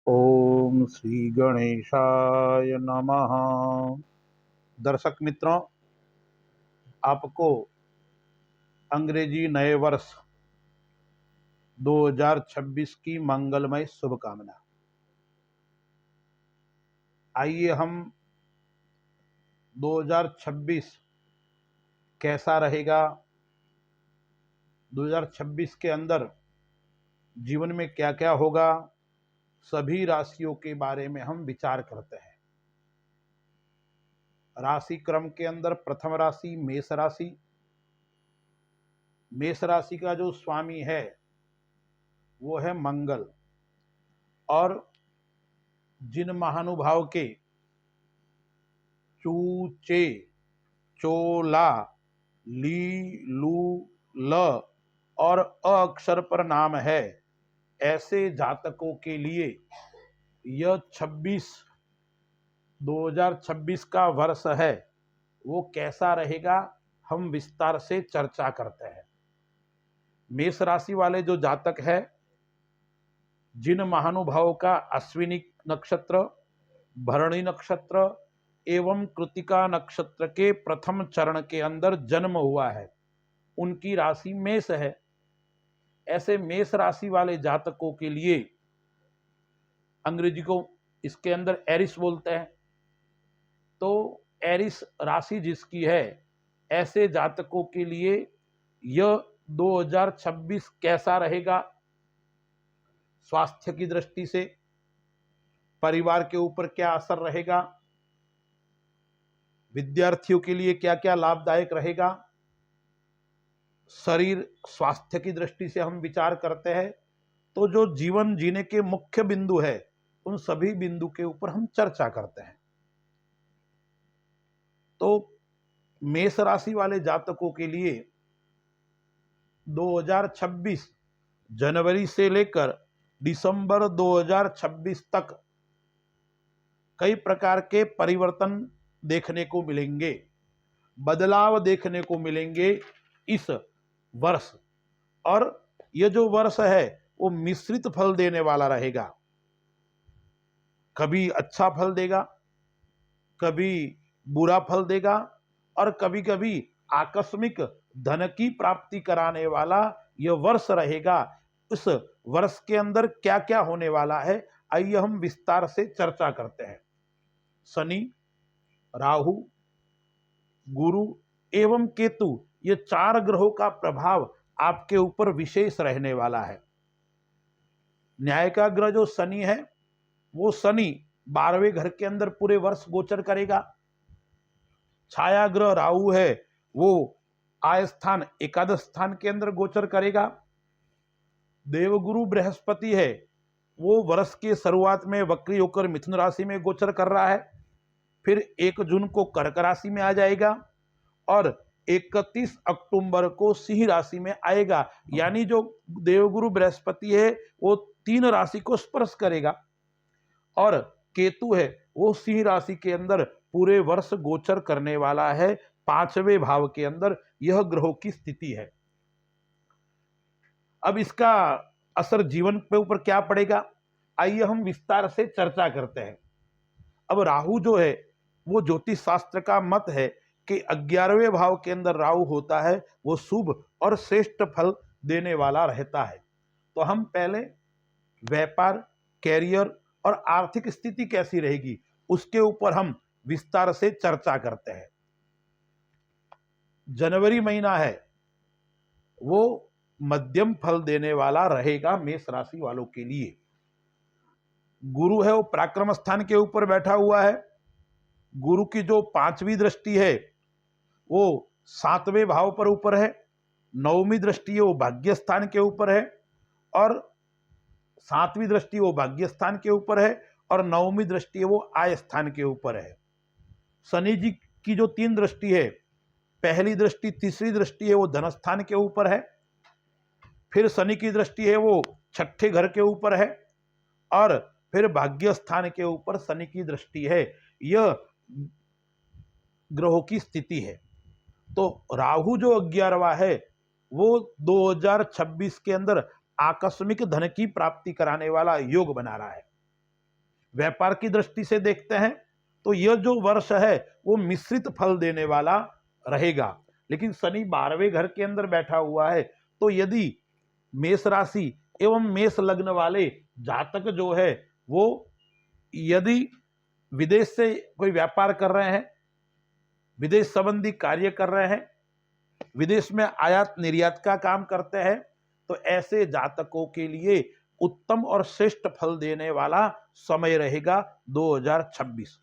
ओम श्री गणेशाय नमः। दर्शक मित्रों, आपको अंग्रेजी नए वर्ष 2026 की मंगलमय शुभकामना। आइए हम 2026 कैसा रहेगा, 2026 के अंदर जीवन में क्या क्या होगा, सभी राशियों के बारे में हम विचार करते हैं। राशि क्रम के अंदर प्रथम राशि मेष राशि। मेष राशि का जो स्वामी है वो है मंगल, और जिन महानुभाव के चू चे चोला ली लू ल और अ अक्षर पर नाम है, ऐसे जातकों के लिए यह 2026 का वर्ष है, वो कैसा रहेगा हम विस्तार से चर्चा करते हैं। मेष राशि वाले जो जातक है, जिन महानुभावों का अश्विनी नक्षत्र, भरणी नक्षत्र एवं कृतिका नक्षत्र के प्रथम चरण के अंदर जन्म हुआ है, उनकी राशि मेष है। ऐसे मेष राशि वाले जातकों के लिए अंग्रेजी को इसके अंदर एरिस बोलते हैं। तो एरिस राशि जिसकी है, ऐसे जातकों के लिए यह 2026 कैसा रहेगा, स्वास्थ्य की दृष्टि से परिवार के ऊपर क्या असर रहेगा, विद्यार्थियों के लिए क्या क्या लाभदायक रहेगा, शरीर स्वास्थ्य की दृष्टि से हम विचार करते हैं। तो जो जीवन जीने के मुख्य बिंदु है, उन सभी बिंदु के ऊपर हम चर्चा करते हैं। तो मेष राशि वाले जातकों के लिए 2026 जनवरी से लेकर दिसंबर 2026 तक कई प्रकार के परिवर्तन देखने को मिलेंगे, बदलाव देखने को मिलेंगे इस वर्ष। और यह जो वर्ष है वो मिश्रित फल देने वाला रहेगा। कभी अच्छा फल देगा, कभी बुरा फल देगा, और कभी कभी आकस्मिक धन की प्राप्ति कराने वाला यह वर्ष रहेगा। इस वर्ष के अंदर क्या क्या होने वाला है, आइए हम विस्तार से चर्चा करते हैं। शनि, राहु, गुरु एवं केतु, ये चार ग्रहों का प्रभाव आपके ऊपर विशेष रहने वाला है। न्याय का ग्रह जो शनि है, वो शनि 12वें घर के अंदर पूरे वर्ष गोचर करेगा। छाया ग्रह राहु है, वो आय स्थान एकादश स्थान के अंदर गोचर करेगा। देवगुरु बृहस्पति है, वो वर्ष के शुरुआत में वक्री होकर मिथुन राशि में गोचर कर रहा है, फिर 1 जून को कर्क राशि में आ जाएगा और 31 अक्टूबर को सिंह राशि में आएगा। यानी जो देवगुरु बृहस्पति है वो 3 राशि को स्पर्श करेगा, और केतु है वो सिंह राशि के अंदर पूरे वर्ष गोचर करने वाला है। 5वें भाव के अंदर यह ग्रहों की स्थिति है। अब इसका असर जीवन के ऊपर क्या पड़ेगा, आइए हम विस्तार से चर्चा करते हैं। अब राहु जो है, वो ज्योतिष शास्त्र का मत है कि 11वें भाव के अंदर राहु होता है, वो शुभ और श्रेष्ठ फल देने वाला रहता है। तो हम पहले व्यापार, कैरियर और आर्थिक स्थिति कैसी रहेगी, उसके ऊपर हम विस्तार से चर्चा करते हैं। जनवरी महीना है, वो मध्यम फल देने वाला रहेगा मेष राशि वालों के लिए। गुरु है वो पराक्रम स्थान के ऊपर बैठा हुआ है। गुरु की जो 5वीं दृष्टि है वो 7वें भाव पर ऊपर है। 9वीं दृष्टि है वो भाग्य स्थान के ऊपर है, और 7वीं दृष्टि वो भाग्य स्थान के ऊपर है, और 9वीं दृष्टि है वो आय स्थान के ऊपर है। शनि जी की जो 3 दृष्टि है, पहली दृष्टि तीसरी दृष्टि है वो धन स्थान के ऊपर है, फिर शनि की दृष्टि है वो 6ठे घर के ऊपर है, और फिर भाग्य स्थान के ऊपर शनि की दृष्टि है। यह ग्रहों की स्थिति है। तो राहु जो 11वां है, वो 2026 के अंदर आकस्मिक धन की प्राप्ति कराने वाला योग बना रहा है। व्यापार की दृष्टि से देखते हैं तो यह जो वर्ष है वो मिश्रित फल देने वाला रहेगा। लेकिन शनि 12वें घर के अंदर बैठा हुआ है, तो यदि मेष राशि एवं मेष लग्न वाले जातक जो है वो यदि विदेश से कोई व्यापार कर रहे हैं, विदेश संबंधी कार्य कर रहे हैं, विदेश में आयात निर्यात का काम करते हैं, तो ऐसे जातकों के लिए उत्तम और श्रेष्ठ फल देने वाला समय रहेगा 2026।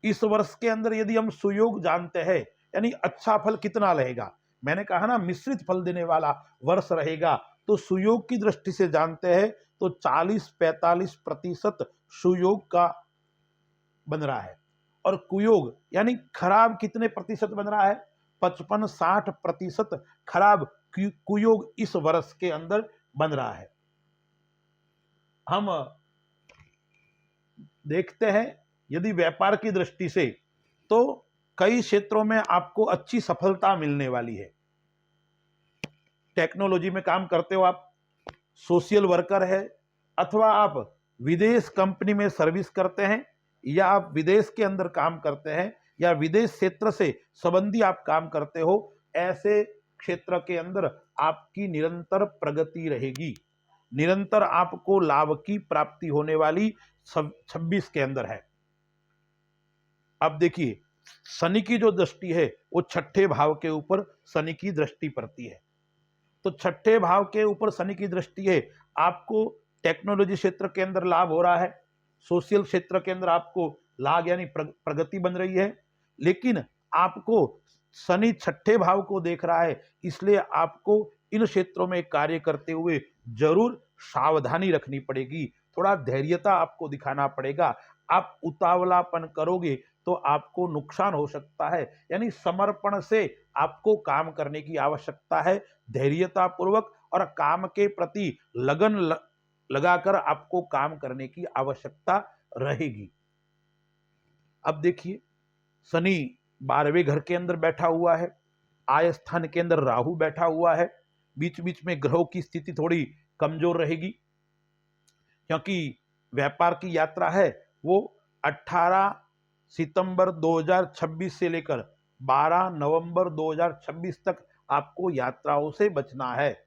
इस वर्ष के अंदर यदि हम सुयोग जानते हैं, यानी अच्छा फल कितना रहेगा, मैंने कहा ना मिश्रित फल देने वाला वर्ष रहेगा, तो सुयोग की दृष्टि से जानते हैं तो 40-45% सुयोग का बन रहा है, और कुयोग यानी खराब कितने प्रतिशत बन रहा है, 55-60% खराब कुयोग इस वर्ष के अंदर बन रहा है। हम देखते हैं यदि व्यापार की दृष्टि से तो कई क्षेत्रों में आपको अच्छी सफलता मिलने वाली है। टेक्नोलॉजी में काम करते हो आप, सोशल वर्कर है, अथवा आप विदेश कंपनी में सर्विस करते हैं, या आप विदेश के अंदर काम करते हैं, या विदेश क्षेत्र से संबंधी आप काम करते हो, ऐसे क्षेत्र के अंदर आपकी निरंतर प्रगति रहेगी, निरंतर आपको लाभ की प्राप्ति होने वाली 26 के अंदर है। अब देखिए शनि की जो दृष्टि है वो छठे भाव के ऊपर शनि की दृष्टि पड़ती है, तो छठे भाव के ऊपर शनि की दृष्टि है, आपको टेक्नोलॉजी क्षेत्र के अंदर लाभ हो रहा है, सोशल क्षेत्र के अंदर आपको लाभ यानी प्रगति बन रही है, लेकिन आपको शनि छठे भाव को देख रहा है, इसलिए आपको इन क्षेत्रों में कार्य करते हुए जरूर सावधानी रखनी पड़ेगी, थोड़ा धैर्यता आपको दिखाना पड़ेगा। आप उतावलापन करोगे तो आपको नुकसान हो सकता है, यानी समर्पण से आपको काम करने की आवश्यकता है, धैर्यता पूर्वक और काम के प्रति लगन लगाकर आपको काम करने की आवश्यकता रहेगी। अब देखिए शनि 12वें घर के अंदर बैठा हुआ है, आय स्थान के अंदर राहु बैठा हुआ है, बीच बीच में ग्रहों की स्थिति थोड़ी कमजोर रहेगी, क्योंकि व्यापार की यात्रा है वो 18 सितंबर 2026 से लेकर 12 नवंबर 2026 तक आपको यात्राओं से बचना है।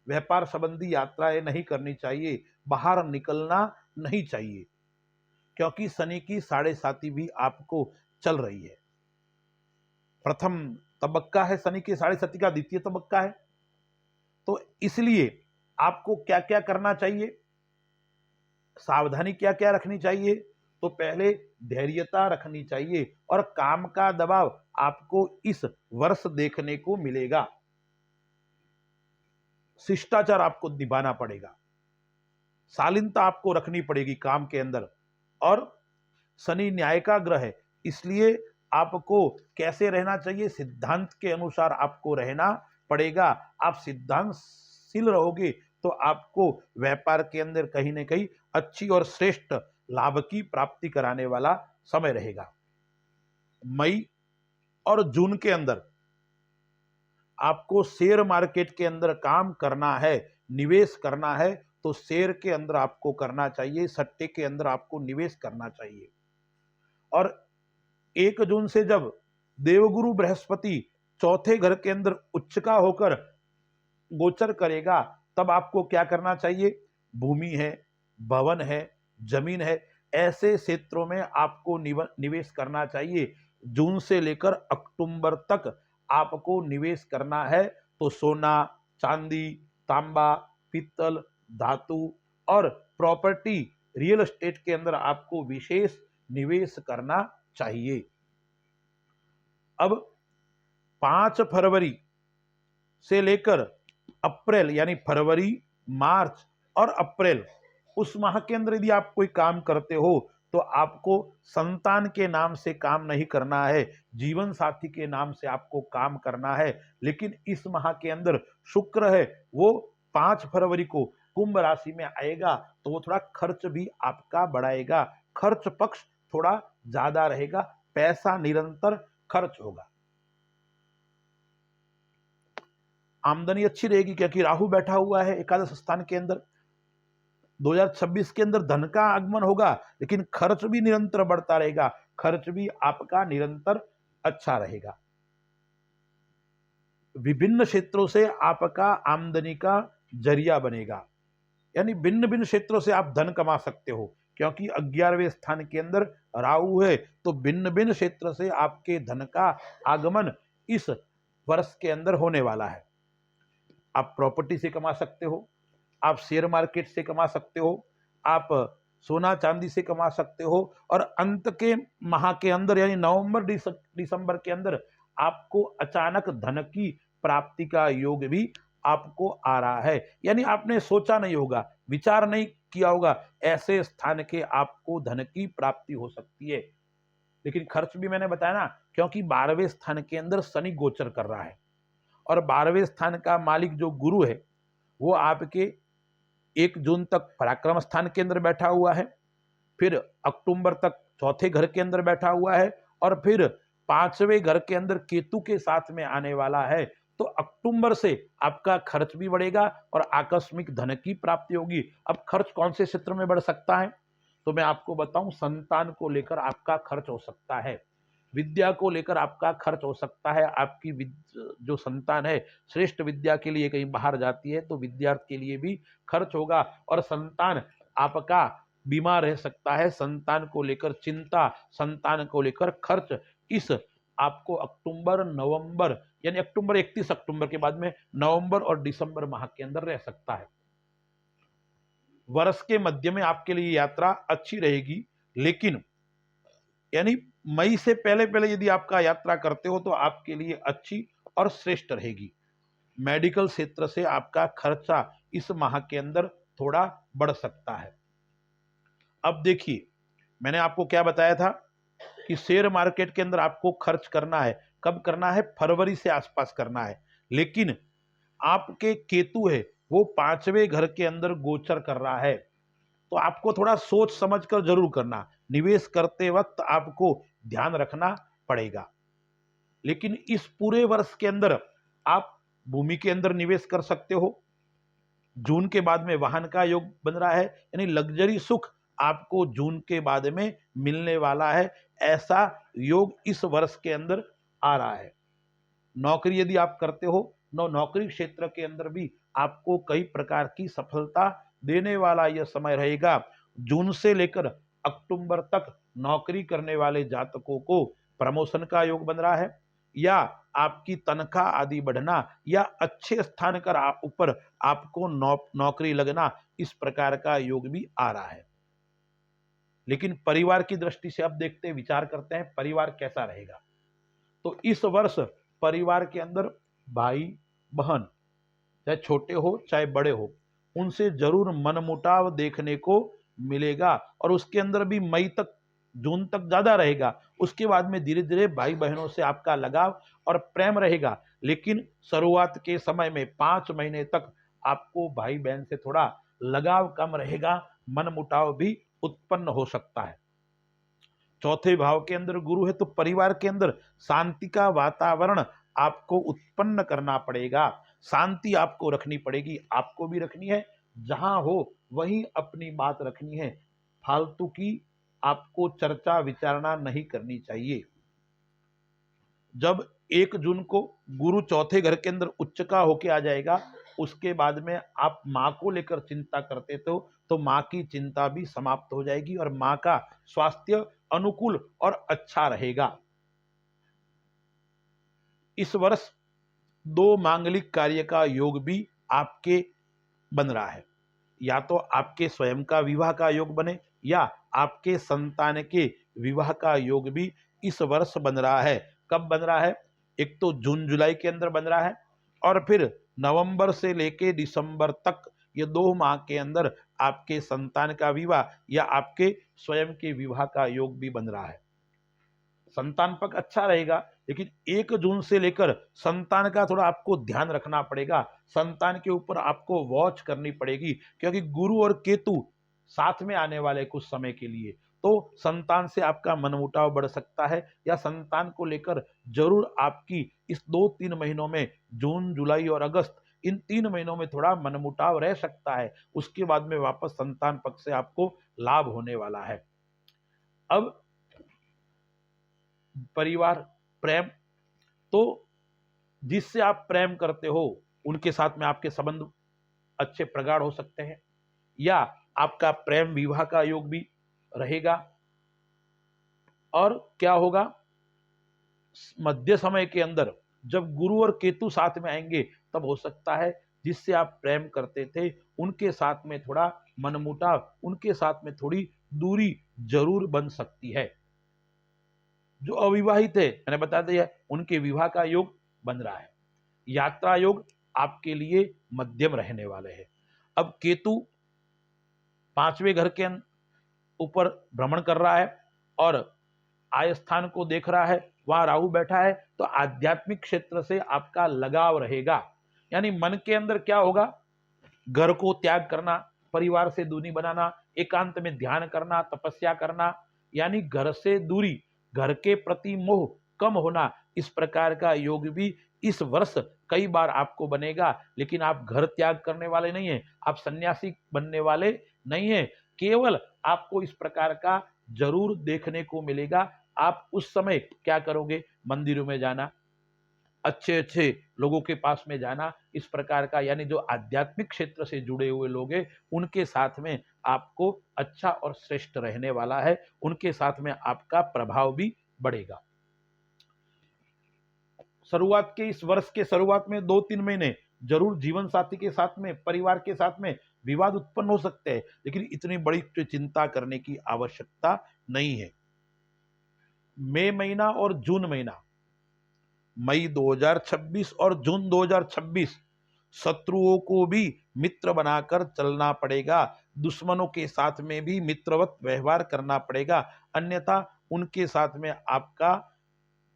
व्यापार संबंधी यात्राएं नहीं करनी चाहिए, बाहर निकलना नहीं चाहिए, क्योंकि शनि की 7.5 भी आपको चल रही है। प्रथम तबक्का है शनि की 7.5 का, द्वितीय तबक्का है, तो इसलिए आपको क्या क्या करना चाहिए, सावधानी क्या क्या रखनी चाहिए, तो पहले धैर्यता रखनी चाहिए, और काम का दबाव आपको इस वर्ष देखने को मिलेगा, शिष्टाचार आपको निभाना पड़ेगा, शालीनता आपको रखनी पड़ेगी काम के अंदर, और शनि न्याय का ग्रह है, इसलिए आपको कैसे रहना चाहिए, सिद्धांत के अनुसार आपको रहना पड़ेगा। आप सिद्धांतशील रहोगे तो आपको व्यापार के अंदर कहीं ना कहीं अच्छी और श्रेष्ठ लाभ की प्राप्ति कराने वाला समय रहेगा। मई और जून के अंदर आपको शेयर मार्केट के अंदर काम करना है, निवेश करना है, तो शेयर के अंदर आपको करना चाहिए, सट्टे के अंदर आपको निवेश करना चाहिए। और 1 जून से जब देवगुरु बृहस्पति चौथे घर के अंदर उच्च का होकर गोचर करेगा, तब आपको क्या करना चाहिए, भूमि है, भवन है, जमीन है, ऐसे क्षेत्रों में आपको निवेश करना चाहिए। जून से लेकर अक्टूबर तक आपको निवेश करना है, तो सोना, चांदी, तांबा, पीतल, धातु और प्रॉपर्टी, रियल एस्टेट के अंदर आपको विशेष निवेश करना चाहिए। अब 5 फरवरी से लेकर अप्रैल, यानी फरवरी, मार्च और अप्रैल, उस माह के अंदर यदि आप कोई काम करते हो तो आपको संतान के नाम से काम नहीं करना है, जीवन साथी के नाम से आपको काम करना है। लेकिन इस माह के अंदर शुक्र है वो 5 फरवरी को कुंभ राशि में आएगा, तो वो थोड़ा खर्च भी आपका बढ़ाएगा, खर्च पक्ष थोड़ा ज्यादा रहेगा, पैसा निरंतर खर्च होगा। आमदनी अच्छी रहेगी क्योंकि राहु बैठा हुआ है एकादश स्थान के अंदर, 2026 के अंदर धन का आगमन होगा, लेकिन खर्च भी निरंतर बढ़ता रहेगा, खर्च भी आपका निरंतर अच्छा रहेगा। विभिन्न क्षेत्रों से आपका आमदनी का जरिया बनेगा, यानी भिन्न भिन्न क्षेत्रों से आप धन कमा सकते हो, क्योंकि 11वें स्थान के अंदर राहु है, तो भिन्न भिन्न क्षेत्र से आपके धन का आगमन इस वर्ष के अंदर होने वाला है। आप प्रॉपर्टी से कमा सकते हो, आप शेयर मार्केट से कमा सकते हो, आप सोना चांदी से कमा सकते हो, और अंत के माह के अंदर यानी नवंबर दिसंबर के अंदर आपको अचानक धन की प्राप्ति का योग भी आपको आ रहा है। यानी आपने सोचा नहीं होगा, विचार नहीं किया होगा, ऐसे स्थान के आपको धन की प्राप्ति हो सकती है। लेकिन खर्च भी मैंने बताया ना, क्योंकि 12वें स्थान के अंदर शनि गोचर कर रहा है, और 12वें स्थान का मालिक जो गुरु है वो आपके 1 जून तक पराक्रम स्थान के अंदर बैठा हुआ है, फिर अक्टूबर तक चौथे घर के अंदर बैठा हुआ है, और फिर 5वें घर के अंदर केतु के साथ में आने वाला है। तो अक्टूबर से आपका खर्च भी बढ़ेगा और आकस्मिक धन की प्राप्ति होगी। अब खर्च कौन से क्षेत्र में बढ़ सकता है, तो मैं आपको बताऊं, संतान को लेकर आपका खर्च हो सकता है, विद्या को लेकर आपका खर्च हो सकता है। आपकी जो संतान है श्रेष्ठ विद्या के लिए कहीं बाहर जाती है तो विद्यार्थी के लिए भी खर्च होगा, और संतान आपका बीमार रह सकता है, संतान को लेकर चिंता, संतान को लेकर खर्च इस आपको अक्टूबर नवंबर यानी अक्टूबर 31 अक्टूबर के बाद में नवंबर और दिसंबर माह के अंदर रह सकता है। वर्ष के मध्य में आपके लिए यात्रा अच्छी रहेगी, लेकिन यानी मई से पहले पहले यदि आपका यात्रा करते हो तो आपके लिए अच्छी और श्रेष्ठ रहेगी। मेडिकल क्षेत्र से आपका खर्चा इस माह के अंदर थोड़ा बढ़ सकता है। अब देखिए, मैंने आपको क्या बताया था कि शेयर मार्केट के अंदर आपको खर्च करना है, कब करना है, फरवरी से आसपास करना है, लेकिन आपके केतु है वो 5वें घर के अंदर गोचर कर रहा है, तो आपको थोड़ा सोच समझकर जरूर करना, निवेश करते वक्त आपको ध्यान रखना पड़ेगा। लेकिन इस पूरे वर्ष के अंदर आप भूमि के अंदर निवेश कर सकते हो। जून के बाद में वाहन का योग बन रहा है, यानी लग्जरी सुख आपको जून के बाद में मिलने वाला है, ऐसा योग इस वर्ष के अंदर आ रहा है। नौकरी यदि आप करते हो, नौकरी क्षेत्र के अंदर भी आपको कई प्रकार की सफलता देने वाला यह समय रहेगा। जून से लेकर अक्टूबर तक नौकरी करने वाले जातकों को प्रमोशन का योग बन रहा है, या आपकी तनख्वाह आदि बढ़ना, या अच्छे स्थान पर ऊपर आपको नौकरी लगना, इस प्रकार का योग भी आ रहा है। लेकिन परिवार की दृष्टि से अब देखते हैं, विचार करते हैं परिवार कैसा रहेगा। तो इस वर्ष परिवार के अंदर भाई बहन, चाहे छोटे हो चाहे बड़े हो, उनसे जरूर मनमुटाव देखने को मिलेगा, और उसके अंदर भी मई तक जून तक ज्यादा रहेगा। उसके बाद में धीरे धीरे भाई बहनों से आपका लगाव और प्रेम रहेगा, लेकिन शुरुआत के समय में 5 महीने तक आपको भाई बहन से थोड़ा लगाव कम रहेगा, मनमुटाव भी उत्पन्न हो सकता है। चौथे भाव के अंदर गुरु है, तो परिवार के अंदर शांति का वातावरण आपको उत्पन्न करना पड़ेगा, शांति आपको रखनी पड़ेगी, आपको भी रखनी है, जहां हो वहीं अपनी बात रखनी है, फालतू की आपको चर्चा विचारणा नहीं करनी चाहिए। जब 1 जून को गुरु चौथे घर के अंदर उच्च का होके आ जाएगा, उसके बाद में आप माँ को लेकर चिंता करते तो माँ की चिंता भी समाप्त हो जाएगी और माँ का स्वास्थ्य अनुकूल और अच्छा रहेगा। इस वर्ष 2 मांगलिक कार्य का योग भी आपके बन रहा है, या तो आपके स्वयं का विवाह का योग बने, या आपके संतान के विवाह का योग भी इस वर्ष बन रहा है। कब बन रहा है, एक तो जून जुलाई के अंदर बन रहा है, और फिर नवंबर से लेके दिसंबर तक ये 2 माह के अंदर आपके संतान का विवाह या आपके स्वयं के विवाह का योग भी बन रहा है। संतान पक्ष अच्छा रहेगा, लेकिन 1 जून से लेकर संतान का थोड़ा आपको ध्यान रखना पड़ेगा, संतान के ऊपर आपको वॉच करनी पड़ेगी, क्योंकि गुरु और केतु साथ में आने वाले कुछ समय के लिए, तो संतान से आपका मनमुटाव बढ़ सकता है, या संतान को लेकर जरूर आपकी इस 2-3 महीनों में जून जुलाई और अगस्त इन 3 महीनों में थोड़ा मनमुटाव रह सकता है, उसके बाद में वापस संतान पक्ष से आपको लाभ होने वाला है। अब परिवार, प्रेम, तो जिससे आप प्रेम करते हो उनके साथ में आपके संबंध अच्छे प्रगाढ़ हो सकते हैं, या आपका प्रेम विवाह का योग भी रहेगा। और क्या होगा, मध्य समय के अंदर जब गुरु और केतु साथ में आएंगे तब हो सकता है जिससे आप प्रेम करते थे उनके साथ में थोड़ा मनमुटाव, उनके साथ में थोड़ी दूरी जरूर बन सकती है। जो अविवाहित है, मैंने बता दिया, उनके विवाह का योग बन रहा है। यात्रा योग आपके लिए मध्यम रहने वाले हैं। अब केतु 5वें घर के ऊपर भ्रमण कर रहा है और आय स्थान को देख रहा है, वहां राहु बैठा है, तो आध्यात्मिक क्षेत्र से आपका लगाव रहेगा। यानी मन के अंदर क्या होगा, घर को त्याग करना, परिवार से दूरी बनाना, एकांत में ध्यान करना, तपस्या करना, यानी घर से दूरी, घर के प्रति मोह कम होना, इस प्रकार का योग भी इस वर्ष कई बार आपको बनेगा। लेकिन आप घर त्याग करने वाले नहीं हैं, आप सन्यासी बनने वाले नहीं हैं, केवल आपको इस प्रकार का जरूर देखने को मिलेगा। आप उस समय क्या करोगे, मंदिरों में जाना, अच्छे अच्छे लोगों के पास में जाना, इस प्रकार का, यानी जो आध्यात्मिक क्षेत्र से जुड़े हुए लोग हैं उनके साथ में आपको अच्छा और श्रेष्ठ रहने वाला है, उनके साथ में आपका प्रभाव भी बढ़ेगा। शुरुआत के इस वर्ष के शुरुआत में 2-3 महीने जरूर जीवन साथी के साथ में, परिवार के साथ में विवाद उत्पन्न हो सकते हैं, लेकिन इतनी बड़ी चिंता करने की आवश्यकता नहीं है। मई महीना और जून महीना, मई 2026 और जून 2026 शत्रुओं को भी मित्र बनाकर चलना पड़ेगा, दुश्मनों के साथ में भी मित्रवत व्यवहार करना पड़ेगा, अन्यथा उनके साथ में आपका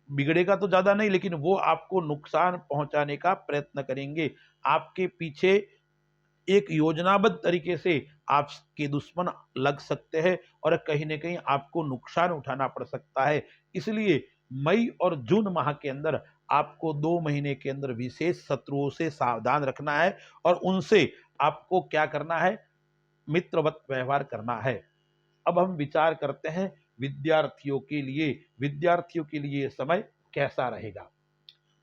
बिगड़ेगा तो ज्यादा नहीं, लेकिन वो आपको नुकसान पहुंचाने का प्रयत्न करेंगे। आपके पीछे एक योजनाबद्ध तरीके से आपके दुश्मन लग सकते हैं और कहीं ना कहीं आपको नुकसान उठाना पड़ सकता है। इसलिए मई और जून माह के अंदर आपको 2 महीने के अंदर विशेष शत्रुओं से सावधान रखना है और उनसे आपको क्या करना है, मित्रवत व्यवहार करना है। अब हम विचार करते हैं विद्यार्थियों के लिए, विद्यार्थियों के लिए ये समय कैसा रहेगा।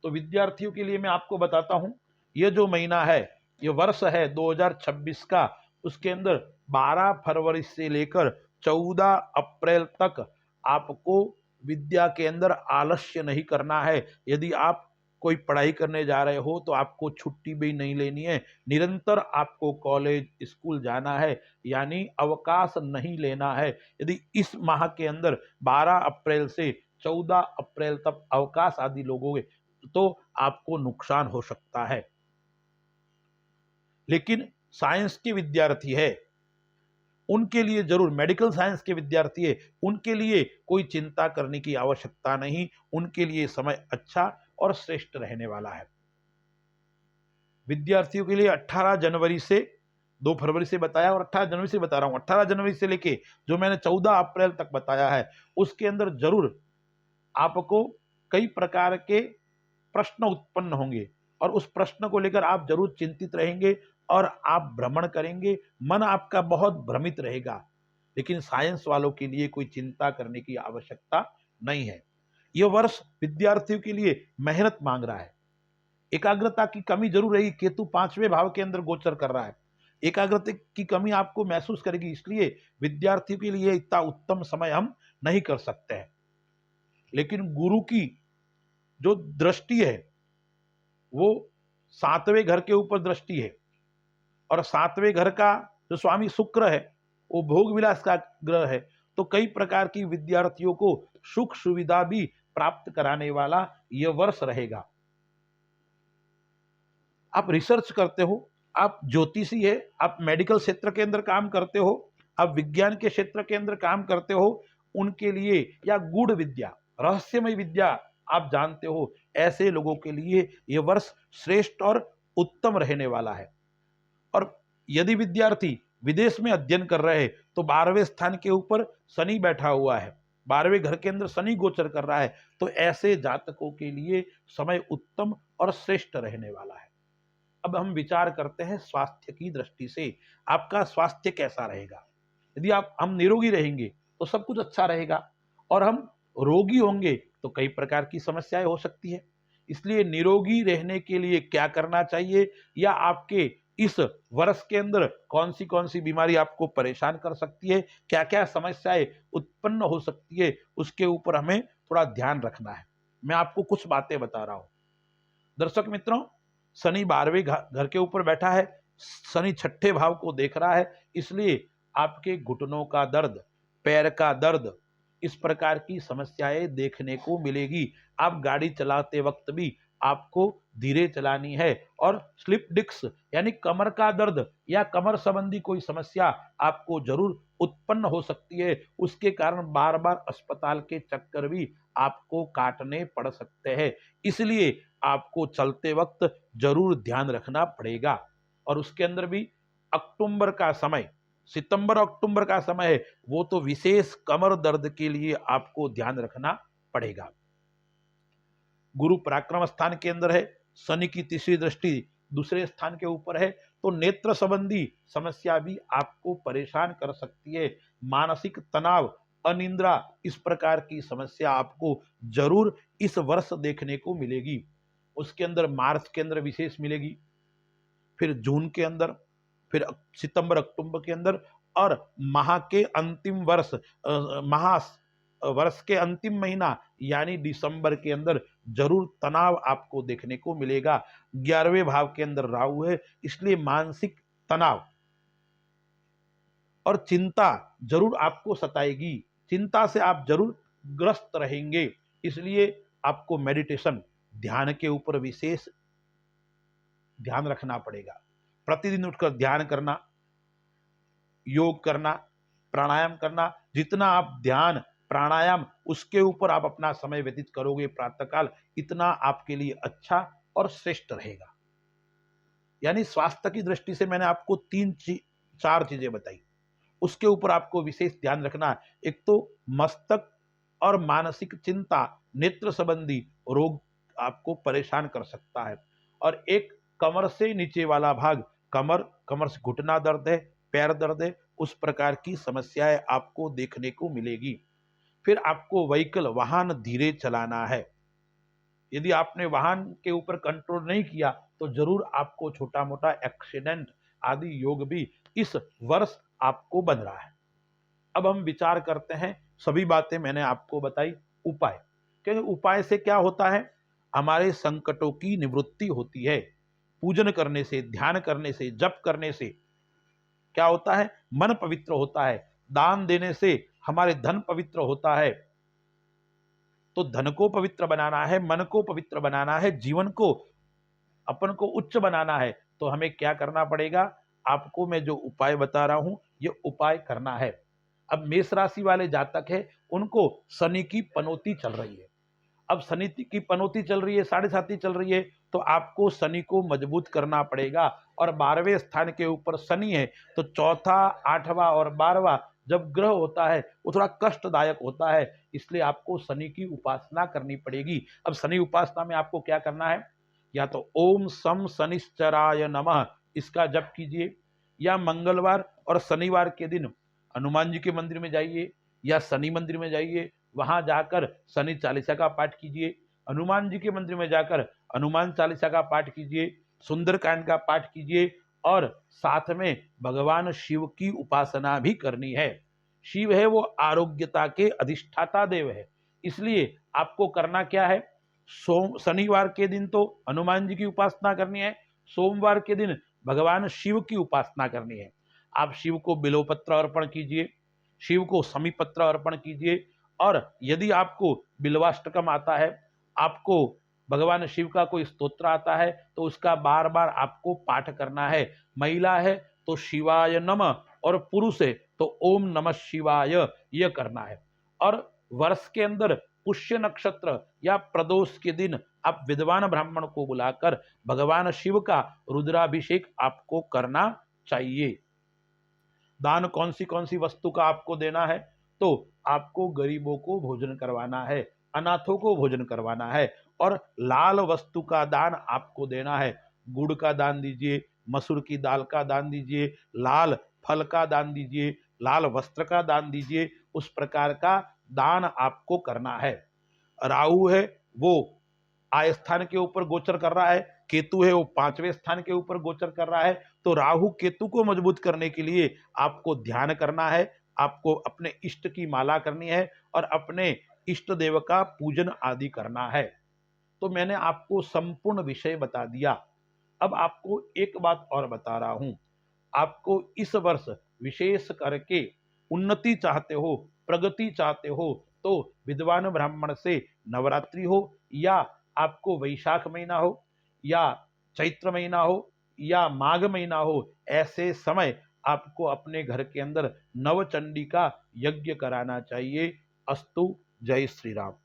तो विद्यार्थियों के लिए मैं आपको बताता हूं, ये जो महीना है, ये वर्ष है 2026 का, उसके अंदर 12 फरवरी से लेकर 14 अप्रैल तक आपको विद्या के अंदर आलस्य नहीं करना है। यदि आप कोई पढ़ाई करने जा रहे हो तो आपको छुट्टी भी नहीं लेनी है, निरंतर आपको कॉलेज स्कूल जाना है, यानी अवकाश नहीं लेना है। यदि इस माह के अंदर 12 अप्रैल से 14 अप्रैल तक अवकाश आदि लोगोगे तो आपको नुकसान हो सकता है। लेकिन साइंस के विद्यार्थी है उनके लिए जरूर, मेडिकल साइंस के विद्यार्थी है उनके लिए कोई चिंता करने की आवश्यकता नहीं, उनके लिए समय अच्छा और श्रेष्ठ रहने वाला है। विद्यार्थियों के लिए 18 जनवरी से 2 फरवरी से बताया और 18 जनवरी से बता रहा हूं, 18 जनवरी से लेके जो मैंने 14 अप्रैल तक बताया है, उसके अंदर जरूर आपको कई प्रकार के प्रश्न उत्पन्न होंगे और उस प्रश्न को लेकर आप जरूर चिंतित रहेंगे और आप भ्रमण करेंगे, मन आपका बहुत भ्रमित रहेगा। लेकिन साइंस वालों के लिए कोई चिंता करने की आवश्यकता नहीं है। यह वर्ष विद्यार्थियों के लिए मेहनत मांग रहा है, एकाग्रता की कमी जरूर रहेगी। केतु 5वें भाव के अंदर गोचर कर रहा है, एकाग्रता की कमी आपको महसूस करेगी, इसलिए विद्यार्थियों के लिए इतना उत्तम समय हम नहीं कर सकते हैं। लेकिन गुरु की जो दृष्टि है वो 7वें घर के ऊपर दृष्टि है और 7वें घर का जो स्वामी शुक्र है वो भोग विलास का ग्रह है, तो कई प्रकार की विद्यार्थियों को सुख सुविधा भी प्राप्त कराने वाला यह वर्ष रहेगा। आप रिसर्च करते हो, आप ज्योतिषी है, आप मेडिकल क्षेत्र के अंदर काम करते हो, आप विज्ञान के क्षेत्र के अंदर काम करते हो, उनके लिए, या गूढ़ विद्या, रहस्यमय विद्या आप जानते हो, ऐसे लोगों के लिए यह वर्ष श्रेष्ठ और उत्तम रहने वाला है। और यदि विद्यार्थी विदेश में अध्ययन कर रहे हैं तो 12वें स्थान के ऊपर शनि बैठा हुआ है, 12वें घर के अंदर शनि गोचर कर रहा है, तो ऐसे जातकों के लिए समय उत्तम और श्रेष्ठ रहने वाला है। अब हम विचार करते हैं स्वास्थ्य की दृष्टि से, आपका स्वास्थ्य कैसा रहेगा। यदि हम निरोगी रहेंगे तो सब कुछ अच्छा रहेगा, और हम रोगी होंगे तो कई प्रकार की समस्याएं हो सकती है। इसलिए निरोगी रहने के लिए क्या करना चाहिए, या आपके इस वर्ष के अंदर कौन सी बीमारी आपको परेशान कर सकती है, क्या क्या समस्याएं उत्पन्न हो सकती है, उसके ऊपर हमें थोड़ा ध्यान रखना है। मैं आपको कुछ बातें बता रहा हूं। दर्शक मित्रों, शनि 12वें घर के ऊपर बैठा है, शनि छठे भाव को देख रहा है, इसलिए आपके घुटनों का दर्द, पैर का दर्द, इस प्रकार की समस्याएं देखने को मिलेगी। आप गाड़ी चलाते वक्त भी आपको धीरे चलानी है, और स्लिप डिस्क यानी कमर का दर्द या कमर संबंधी कोई समस्या आपको जरूर उत्पन्न हो सकती है। उसके कारण बार बार अस्पताल के चक्कर भी आपको काटने पड़ सकते हैं। इसलिए आपको चलते वक्त जरूर ध्यान रखना पड़ेगा। और उसके अंदर भी अक्टूबर का समय, सितंबर अक्टूबर का समय है, वो तो विशेष कमर दर्द के लिए आपको ध्यान रखना पड़ेगा। गुरु पराक्रम स्थान के अंदर है, शनि की तीसरी दृष्टि दूसरे स्थान के ऊपर है, तो नेत्र संबंधी समस्या भी आपको परेशान कर सकती है। मानसिक तनाव, अनिद्रा, इस प्रकार की समस्या आपको जरूर इस वर्ष देखने को मिलेगी। उसके अंदर मार्च के अंदर विशेष मिलेगी, फिर जून के अंदर, फिर सितंबर अक्टूबर के अंदर, और माह के अंतिम वर्ष के अंतिम महीना यानी दिसंबर के अंदर जरूर तनाव आपको देखने को मिलेगा। 11वें भाव के अंदर राहु है, इसलिए मानसिक तनाव और चिंता जरूर आपको सताएगी, चिंता से आप जरूर ग्रस्त रहेंगे। इसलिए आपको मेडिटेशन, ध्यान के ऊपर विशेष ध्यान रखना पड़ेगा। प्रतिदिन उठकर ध्यान करना, योग करना, प्राणायाम करना, जितना आप ध्यान प्राणायाम उसके ऊपर आप अपना समय व्यतीत करोगे प्रातःकाल, इतना आपके लिए अच्छा और श्रेष्ठ रहेगा। यानी स्वास्थ्य की दृष्टि से मैंने आपको चार चीजें बताई, उसके ऊपर आपको विशेष ध्यान रखना है। एक तो मस्तक और मानसिक चिंता, नेत्र संबंधी रोग आपको परेशान कर सकता है, और एक कमर से नीचे वाला भाग, कमर से घुटना दर्द है, पैर दर्द है, उस प्रकार की समस्याएं आपको देखने को मिलेगी। फिर आपको व्हीकल, वाहन धीरे चलाना है। यदि आपने वाहन के ऊपर कंट्रोल नहीं किया तो जरूर आपको छोटा मोटा एक्सीडेंट आदि योग भी इस वर्ष आपको बन रहा है। अब हम विचार करते हैं, सभी बातें मैंने आपको बताई, उपाय, क्योंकि उपाय से क्या होता है, हमारे संकटों की निवृत्ति होती है। पूजन करने से, ध्यान करने से, जप करने से क्या होता है, मन पवित्र होता है। दान देने से हमारे धन पवित्र होता है। तो धन को पवित्र बनाना है, मन को पवित्र बनाना है, जीवन को, अपन को उच्च बनाना है, तो हमें क्या करना पड़ेगा, आपको मैं जो उपाय बता रहा हूं ये उपाय करना है। अब मेष राशि वाले जातक है, उनको शनि की पनौती चल रही है। अब शनि की पनौती चल रही है, 7.5 चल रही है, तो आपको शनि को मजबूत करना पड़ेगा। और 12वें स्थान के ऊपर शनि है, तो चौथा, 8वां और 12वां जब ग्रह होता है वो थोड़ा कष्टदायक होता है, इसलिए आपको शनि की उपासना करनी पड़ेगी। अब शनि उपासना में आपको क्या करना है, या तो ओम सम शनिश्चराय नमः इसका जप कीजिए, या मंगलवार और शनिवार के दिन हनुमान जी के मंदिर में जाइए या शनि मंदिर में जाइए, वहां जाकर शनि चालीसा का पाठ कीजिए। हनुमान जी के मंदिर में जाकर हनुमान चालीसा का पाठ कीजिए, सुंदरकांड का पाठ कीजिए, और साथ में भगवान शिव की उपासना भी करनी है। शिव है वो आरोग्यता के अधिष्ठाता देव है, इसलिए आपको करना क्या है, शनिवार के दिन तो हनुमान जी की उपासना करनी है, सोमवार के दिन भगवान शिव की उपासना करनी है। आप शिव को बिल्वपत्र अर्पण कीजिए, शिव को समीपत्र अर्पण कीजिए, और यदि आपको बिल्वाष्टकम आता है, आपको भगवान शिव का कोई स्तोत्र आता है, तो उसका बार बार आपको पाठ करना है। महिला है तो शिवाय नमः, और पुरुष है तो ओम नमः शिवाय, यह करना है। और वर्ष के अंदर पुष्य नक्षत्र या प्रदोष के दिन आप विद्वान ब्राह्मण को बुलाकर भगवान शिव का रुद्राभिषेक आपको करना चाहिए। दान कौन सी वस्तु का आपको देना है, तो आपको गरीबों को भोजन करवाना है, अनाथों को भोजन करवाना है, और लाल वस्तु का दान आपको देना है। गुड़ का दान दीजिए, मसूर की दाल का दान दीजिए, लाल फल का दान दीजिए, लाल वस्त्र का दान दीजिए। उस प्रकार का दान आपको करना है। राहु है वो आय स्थान के ऊपर गोचर कर रहा है, केतु है वो 5वें स्थान के ऊपर गोचर कर रहा है। तो राहु केतु को मजबूत करने के लिए आपको ध्यान करना है, आपको अपने इष्ट की माला करनी है और अपने इष्ट देव का पूजन आदि करना है। तो मैंने आपको संपूर्ण विषय बता दिया। अब आपको एक बात और बता रहा हूं, आपको इस वर्ष विशेष करके उन्नति चाहते हो, प्रगति चाहते हो, तो विद्वान ब्राह्मण से नवरात्रि हो या आपको वैशाख महीना हो या चैत्र महीना हो या माघ महीना हो, ऐसे समय आपको अपने घर के अंदर नवचंडी का यज्ञ कराना चाहिए। अस्तु। जय श्री राम।